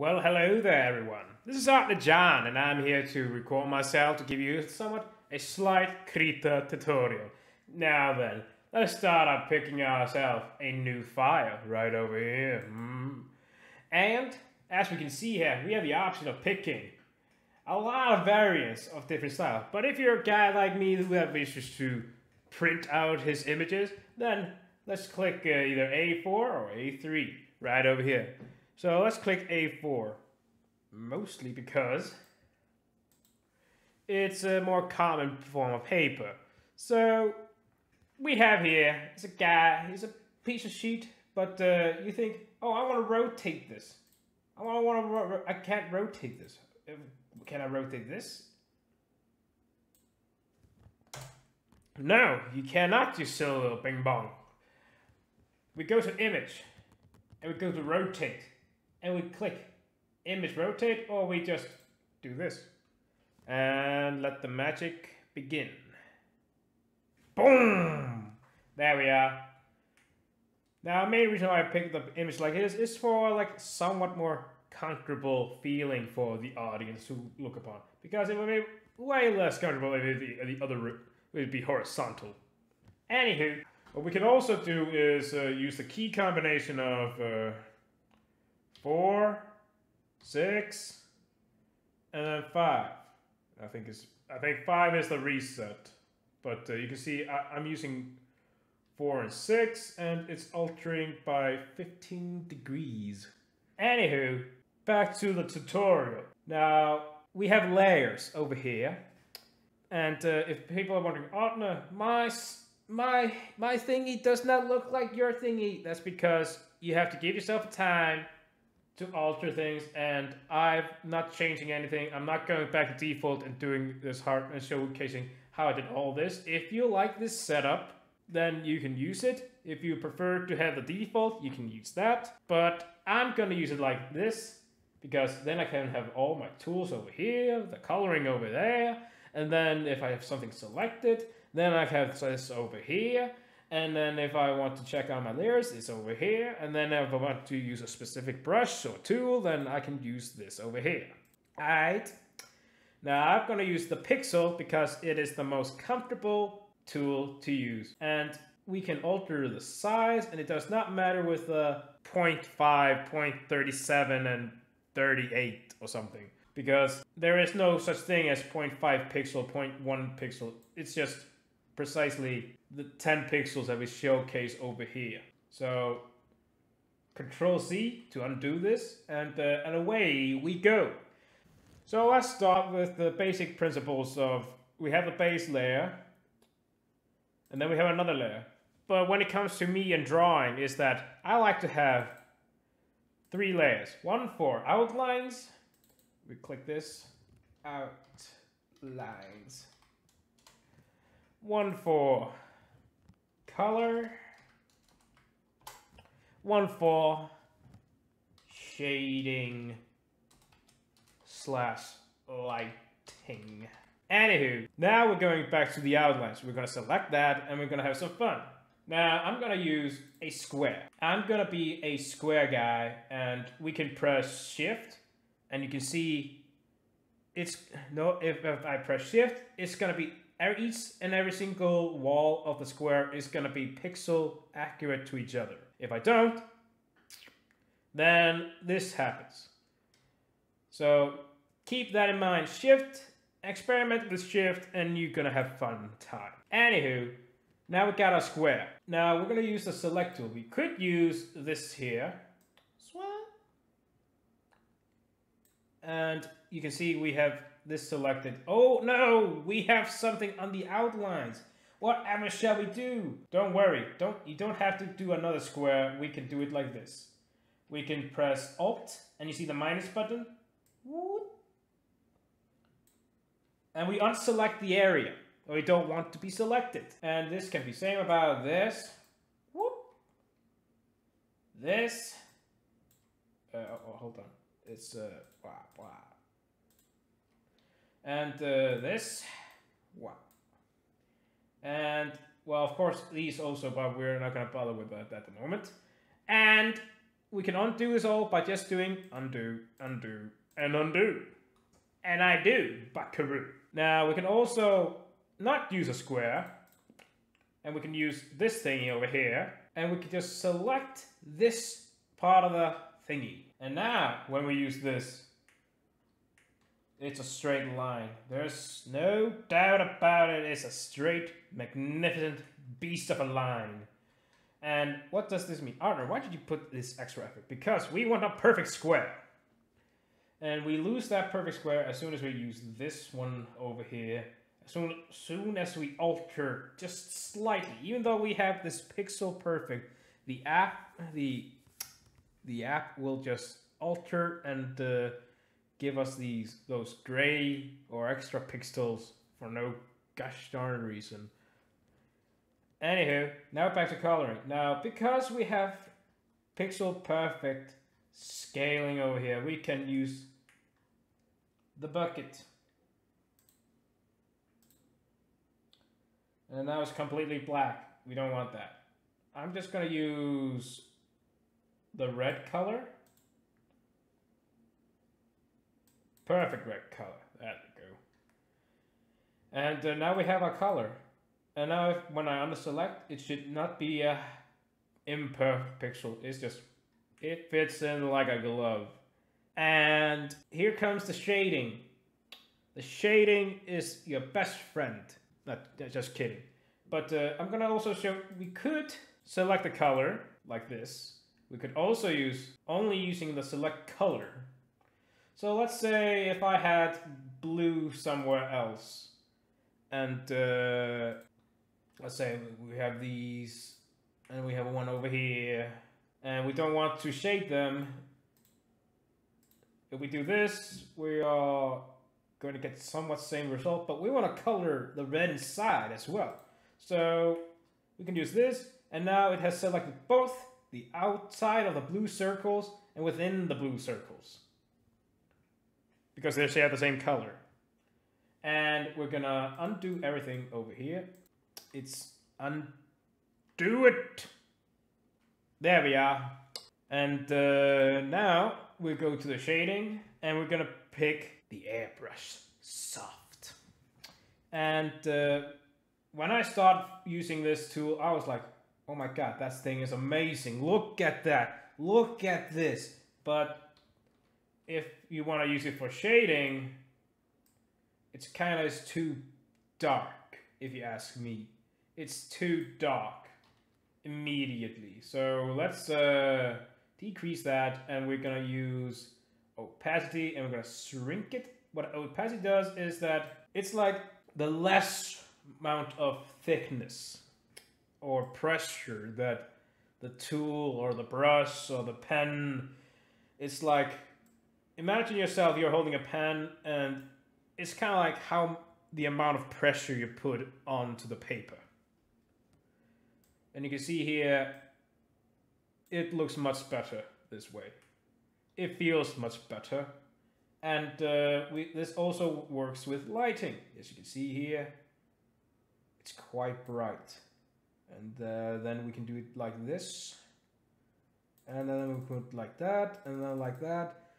Well, hello there everyone. This is ArnarJohn and I'm here to record myself to give you a slight Krita tutorial. Now then, let's start by picking ourselves a new file right over here. And as we can see here, we have the option of picking a lot of variants of different styles. But if you're a guy like me who wishes to print out his images, then let's click either A4 or A3 right over here. So let's click A4, mostly because it's a more common form of paper. So we have here, it's a guy, he's a piece of sheet, but you think, oh, I want to rotate this. I can't rotate this. Can I rotate this? No, you cannot, you silly little bing bong. We go to image, and we go to rotate. And we click image rotate, or we just do this. And let the magic begin. Boom! There we are. Now, the main reason why I picked the image like this is for like somewhat more comfortable feeling for the audience to look upon. Because it would be way less comfortable if the other route would be horizontal. Anywho, what we can also do is use the key combination of 4, 6, and then 5. I think 5 is the reset, but you can see I'm using 4 and 6, and it's altering by 15 degrees. Anywho, back to the tutorial. Now we have layers over here, and if people are wondering, Arna, my thingy does not look like your thingy, that's because you have to give yourself time to alter things, and I'm not changing anything. I'm not going back to default and doing this hard and showcasing how I did all this. If you like this setup, then you can use it. If you prefer to have the default, you can use that. But I'm gonna use it like this, because then I can have all my tools over here, the coloring over there, and then if I have something selected, then I have this over here. And then if I want to check out my layers, it's over here. And then if I want to use a specific brush or tool, then I can use this over here. Alright. Now I'm going to use the pixel because it is the most comfortable tool to use. And we can alter the size, and it does not matter with the 0.5, 0.37, and 38 or something. Because there is no such thing as 0.5 pixel, 0.1 pixel. It's just precisely the 10 pixels that we showcase over here. So Control C to undo this, and away we go. So let's start with the basic principles of, we have the base layer, and then we have another layer. But when it comes to me and drawing, is that I like to have 3 layers. One for outlines, we click this, outlines. One for color, one for shading / lighting. Anywho, now we're going back to the outlines. We're going to select that and we're going to have some fun. Now I'm going to use a square. I'm going to be a square guy, and we can press shift, and you can see it's if I press shift, it's going to be each and every single wall of the square is going to be pixel accurate to each other. If I don't, then this happens. So keep that in mind. Shift, experiment with shift, and you're going to have fun time. Anywho, now we got our square. Now we're going to use the select tool. We could use this here. And you can see we have this selected. Oh no, we have something on the outlines. Whatever shall we do? Don't worry, you don't have to do another square. We can do it like this. We can press Alt, and you see the minus button. And we unselect the area that we don't want to be selected. And this can be same about this. This. Hold on. It's blah blah. And this, wow. And well, of course these also, but we're not gonna bother with that at the moment. And we can undo this all by just doing undo, undo, and undo. And I do, buckaroo. Now we can also not use a square, and we can use this thingy over here, and we can just select this part of the thingy. And now, when we use this, it's a straight line. There's no doubt about it. It's a straight, magnificent beast of a line. And what does this mean? Arnar, why did you put this extra effort? Because we want a perfect square. And we lose that perfect square as soon as we use this one over here. As soon as we alter just slightly, even though we have this pixel perfect, the app will just alter and give us those gray or extra pixels for no gosh darn reason. Anywho, now back to coloring. Now, because we have pixel perfect scaling over here, we can use the bucket. And now it's completely black. We don't want that. I'm just gonna use the red color. Perfect red color. There we go. And now we have our color. And now when I unselect, it should not be a imperfect pixel. It's just, it fits in like a glove. And here comes the shading. The shading is your best friend. Not just kidding. But I'm gonna also show, we could select the color like this. We could also use only using the select color. So let's say if I had blue somewhere else, and let's say we have these, and we have one over here, and we don't want to shade them. If we do this, we are going to get somewhat same result, but we want to color the red inside as well. So we can use this, and now it has selected both the outside of the blue circles and within the blue circles, because they share the same color. And we're gonna undo everything over here. It's undo it. There we are. And now we go to the shading, and we're gonna pick the airbrush soft. And when I started using this tool, I was like, oh my god, that thing is amazing. Look at that. Look at this. But if you want to use it for shading, it's kind of too dark, if you ask me. It's too dark immediately. So let's decrease that, and we're gonna use opacity, and we're gonna shrink it. What opacity does is that it's like the less amount of thickness or pressure that the tool or the brush or the pen, it's like, imagine yourself, you're holding a pen, and it's kind of like how the amount of pressure you put onto the paper. And you can see here, it looks much better this way. It feels much better. And this also works with lighting. As you can see here, it's quite bright. And then we can do it like this. And then we put like that, and then like that.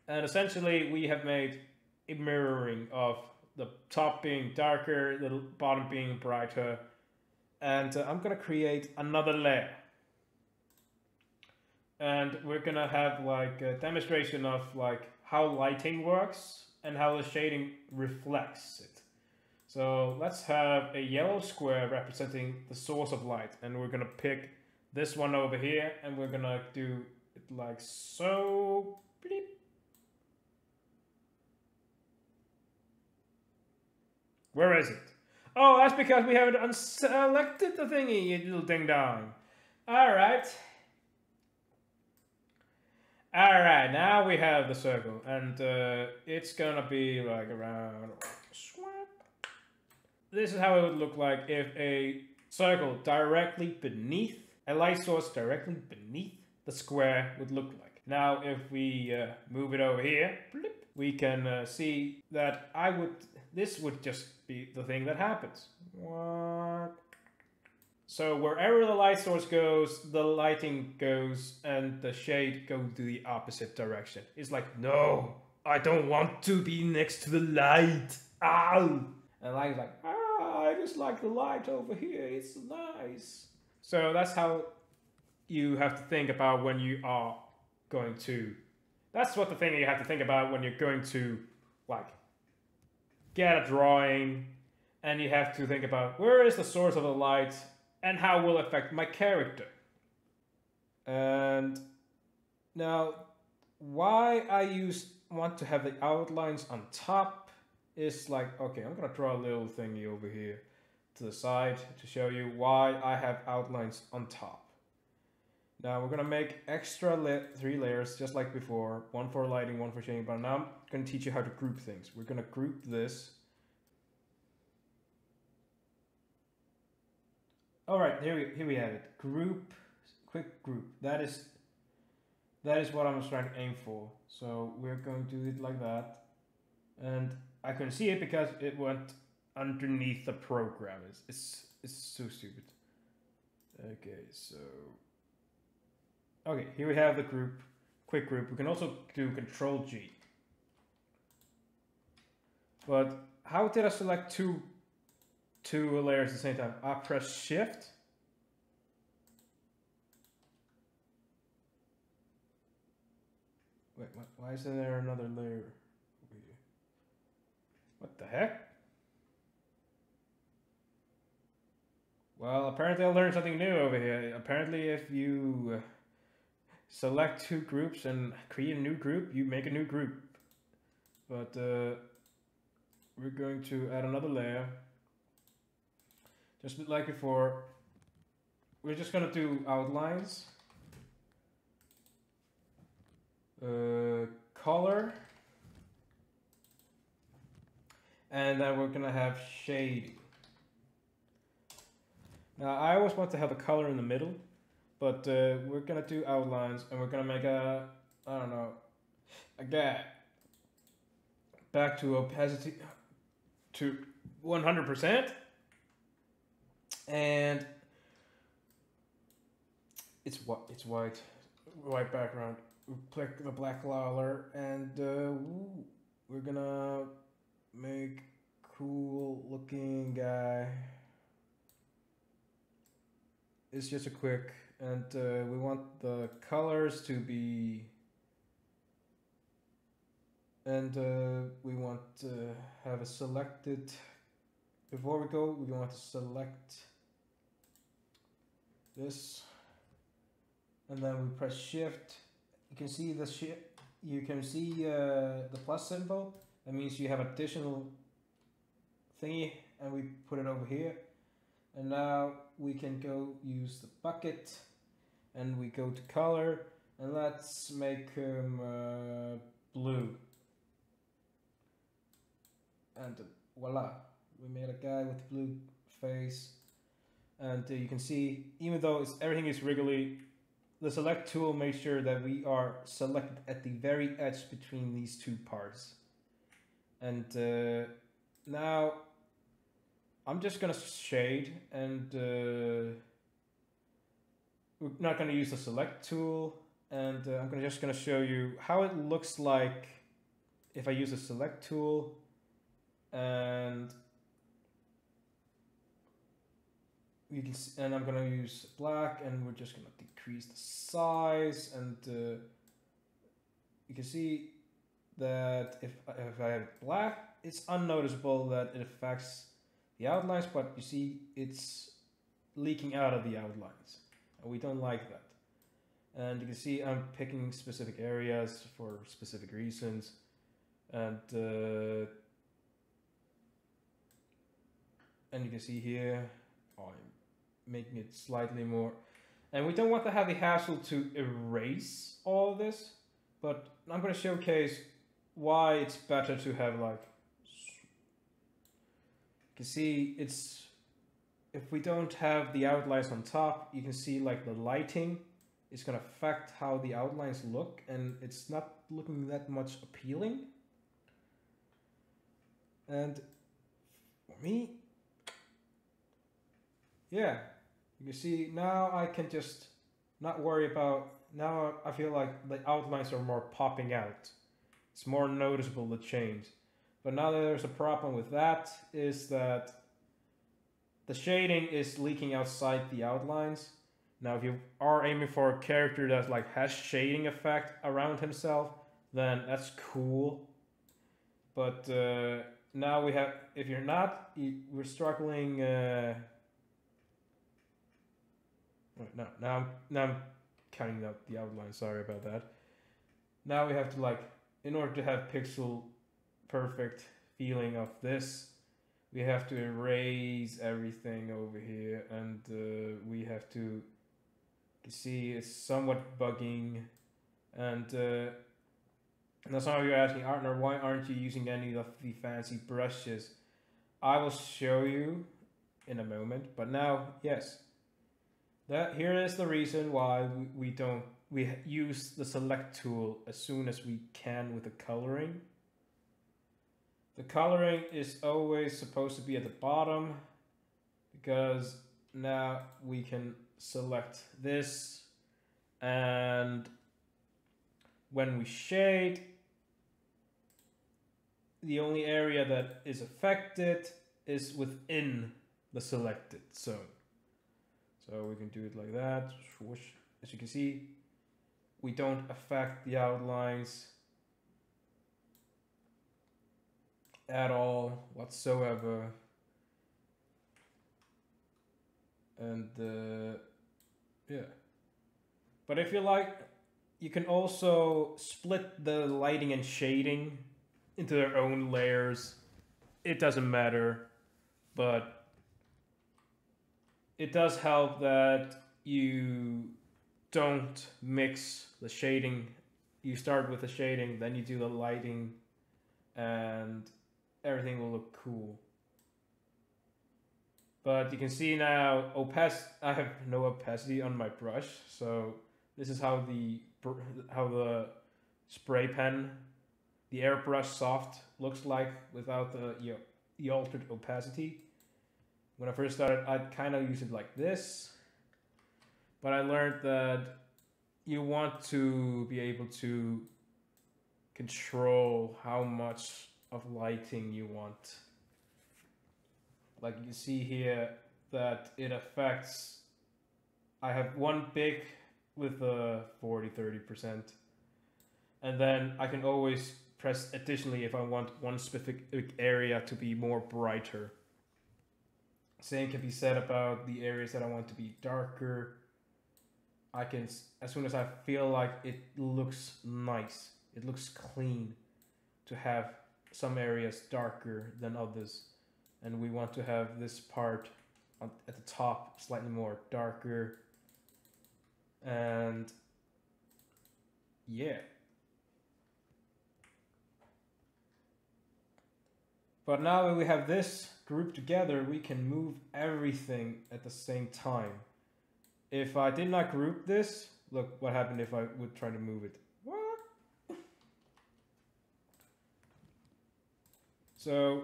And essentially we have made a mirroring of the top being darker, the bottom being brighter. And I'm gonna create another layer. And we're gonna have like a demonstration of like how lighting works and how the shading reflects it. So let's have a yellow square representing the source of light, and we're gonna pick this one over here, and we're gonna do it like so. Bleep. Where is it? Oh, that's because we haven't unselected the thingy, you little ding dong. Alright. Alright, now we have the circle, and it's gonna be like around. This is how it would look like if a circle directly beneath, a light source directly beneath the square would look like. Now if we move it over here, we can see that this would just be the thing that happens. So wherever the light source goes, the lighting goes, and the shade goes to the opposite direction. It's like, no, I don't want to be next to the light. Ow! And light like, I just like the light over here. It's nice. So that's how you have to think about when you are going to. That's what the thing you have to think about when you're going to, like, get a drawing, and you have to think about where is the source of the light and how will it affect my character. And now, why I want to have the outlines on top is like, okay, I'm gonna draw a little thingy over here to the side to show you why I have outlines on top. Now we're gonna make extra 3 layers just like before, one for lighting, one for shading, but now I'm gonna teach you how to group things. We're gonna group this. All right, here we have it. Group, quick group. That is what I'm trying to aim for. So we're going to do it like that, and I couldn't see it because it went underneath the program. It's so stupid. Okay, so okay, here we have the group, quick group. We can also do Control G. But how did I select two layers at the same time? I press Shift. Wait, why isn't there another layer? What the heck? Well, apparently I learned something new over here. Apparently if you select 2 groups and create a new group, you make a new group. But we're going to add another layer. Just like before, we're just gonna do outlines, color, and then we're gonna have shading. Now I always want to have a color in the middle, but we're gonna do outlines, and we're gonna make a, I don't know, a gap. Back to opacity to 100%. And it's white background. We click the black color, and we're gonna make cool looking guy. It's just a quick, and we want the colors to be, and we want to have a selected. Before we go, we want to select this, and then we press Shift. You can see the You can see the plus symbol. That means you have additional thingy, and we put it over here. And now we can go use the bucket, and we go to color, and let's make him blue. And voila, we made a guy with blue face. And you can see, even though everything is wriggly, the select tool makes sure that we are selected at the very edge between these 2 parts. And now I'm just gonna shade, and we're not gonna use the select tool, and I'm just gonna show you how it looks like if I use the select tool, and you can see, and I'm gonna use black, and we're just gonna decrease the size, and you can see that if I have black, it's unnoticeable that it affects the outlines, but you see it's leaking out of the outlines, and we don't like that. And you can see I'm picking specific areas for specific reasons, and you can see here I'm making it slightly more, and we don't want to have the hassle to erase all of this, but I'm going to showcase why it's better to have, like, you can see if we don't have the outlines on top, you can see like the lighting is going to affect how the outlines look, and it's not looking that much appealing. And for me, yeah, You can see now I can just not worry about, now I feel like the outlines are more popping out. It's more noticeable, the change. But now there's a problem with that, is that the shading is leaking outside the outlines. Now if you are aiming for a character that like has shading effect around himself, then that's cool. But now we have, if you're not, we're struggling. Now I'm cutting out the outline. Sorry about that. Now we have to like, in order to have pixel perfect feeling of this, we have to erase everything over here, and we have to see it's somewhat bugging, and now some of you are asking, Arnar, why aren't you using any of the fancy brushes? I will show you in a moment, but now, yes. Here is the reason why we use the select tool as soon as we can with the coloring. The coloring is always supposed to be at the bottom, because now we can select this, and when we shade, the only area that is affected is within the selected zone. So we can do it like that. Swoosh. As you can see, we don't affect the outlines at all whatsoever. And yeah. But if you like, you can also split the lighting and shading into their own layers. It doesn't matter, but it does help that you don't mix the shading. You start with the shading, then you do the lighting, and everything will look cool. But you can see now, I have no opacity on my brush, so this is how the spray pen, the airbrush soft, looks like without the altered opacity. When I first started, I'd kind of use it like this, but I learned that you want to be able to control how much of lighting you want. Like you can see here that it affects, I have one big with a 40-30%, and then I can always press additionally if I want one specific area to be more brighter. Same can be said about the areas that I want to be darker. I can, as soon as I feel like it looks nice, it looks clean, to have some areas darker than others. And we want to have this part at the top slightly more darker. And yeah. But now when we have this grouped together, we can move everything at the same time. If I did not group this, look what happened if I would try to move it. What? So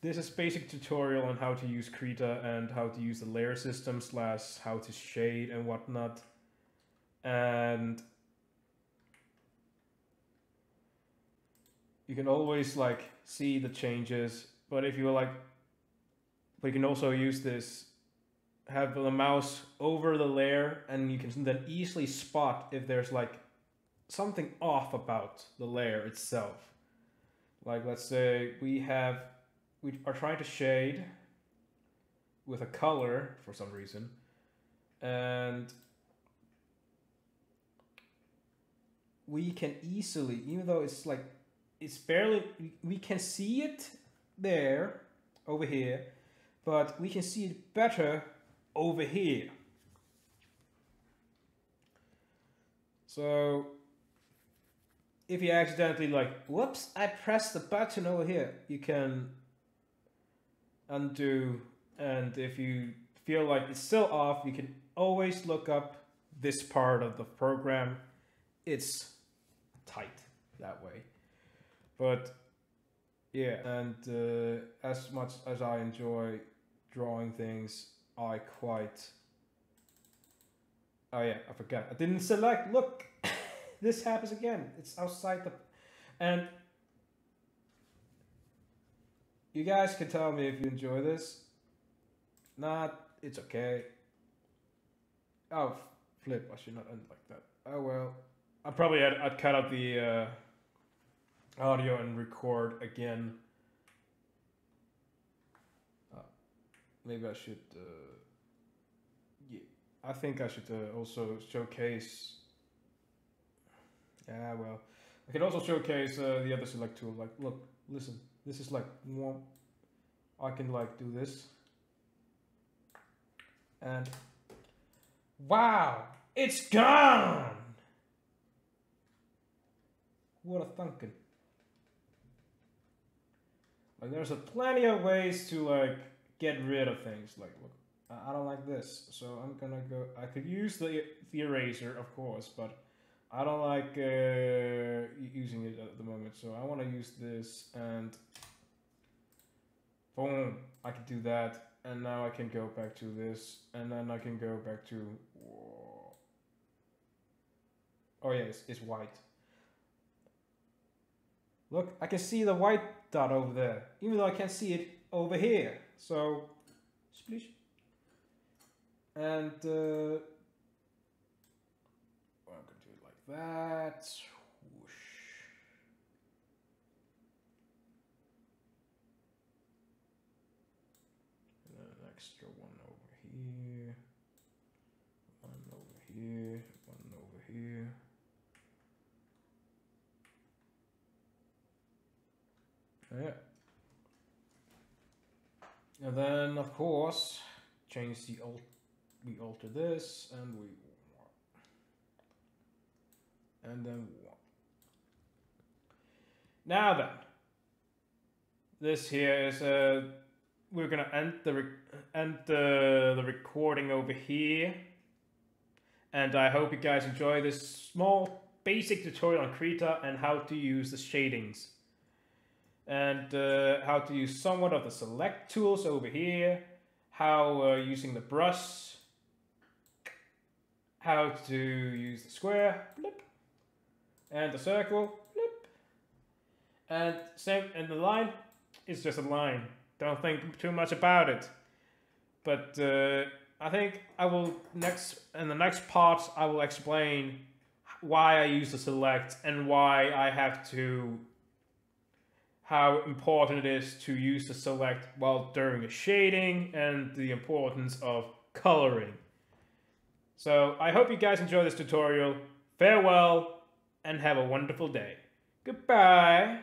this is basic tutorial on how to use Krita and how to use the layer system / how to shade and whatnot. And you can always like see the changes, but if you like, but you can also use this, have the mouse over the layer, and you can then easily spot if there's like something off about the layer itself. Like let's say we are trying to shade with a color for some reason, and we can easily, even though it's like, it's barely, we can see it there, over here, but we can see it better over here. So if you accidentally like, whoops, I pressed the button over here, you can undo, and if you feel like it's still off, you can always look up this part of the program. It's tight that way. But yeah, and as much as I enjoy drawing things, I quite Oh yeah, I forgot. I didn't select. Look, this happens again. It's outside the... And you guys can tell me if you enjoy this. Not, it's okay. Oh, flip. I should not end like that. Oh well. I'd cut out the audio and record again. Maybe I should... yeah, I think I should also showcase... Yeah, well, I can also showcase the other select tool. Like, look, listen, this is like one. I can like do this, and wow, it's gone. What a thunkin'. Like, there's plenty of ways to like get rid of things. Like, look, I don't like this, so I'm gonna go. I could use the eraser, of course, but I don't like using it at the moment, so I want to use this, and boom, I can do that, and now I can go back to this, and then I can go back to... Oh yeah, it's white. Look, I can see the white dot over there, even though I can't see it over here. So, splish. And that. Whoosh. And then an extra one over here. One over here. One over here. Yeah. And then, of course, change the we alter this, and then now then, this here is we're gonna end the recording over here, and I hope you guys enjoy this small basic tutorial on Krita and how to use the shadings, and how to use somewhat of the select tools over here, how using the brush, how to use the square, blip, and the circle, blip, and same, and the line is just a line. Don't think too much about it. But I think I will in the next part I will explain why I use the select and why I have to, how important it is to use the select while during the shading, and the importance of coloring. So I hope you guys enjoy this tutorial. Farewell, and have a wonderful day. Goodbye.